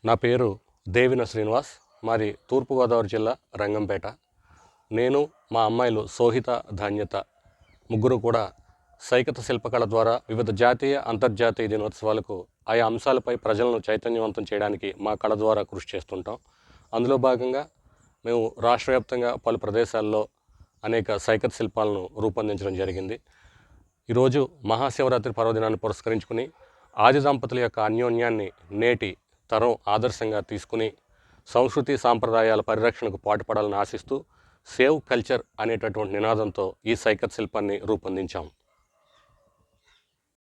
నా పేరు దేవిన శ్రీనివాస్. మాది తూర్పుగోదావరి జిల్లా రంగంపేట. నేను మా అమ్మాయిలు సోహిత, ధాన్యత ముగ్గురు కూడా సైకత శిల్పకళ ద్వారా వివిధ జాతీయ, అంతర్జాతీయ దినోత్సవాలకు ఆయా అంశాలపై ప్రజలను చైతన్యవంతం చేయడానికి మా కళ ద్వారా కృషి చేస్తుంటాం. అందులో భాగంగా మేము రాష్ట్ర వ్యాప్తంగా పలు ప్రదేశాల్లో అనేక సైకత శిల్పాలను రూపొందించడం జరిగింది. ఈరోజు మహాశివరాత్రి పర్వదినాన్ని పురస్కరించుకుని ఆది దంపతుల యొక్క అన్యోన్యాన్ని నేటి తరం ఆదర్శంగా తీసుకుని సంస్కృతి సాంప్రదాయాల పరిరక్షణకు పాటుపడాలని ఆశిస్తూ సేవ్ కల్చర్ అనేటటువంటి నినాదంతో ఈ సైకత్ శిల్పాన్ని రూపొందించాం.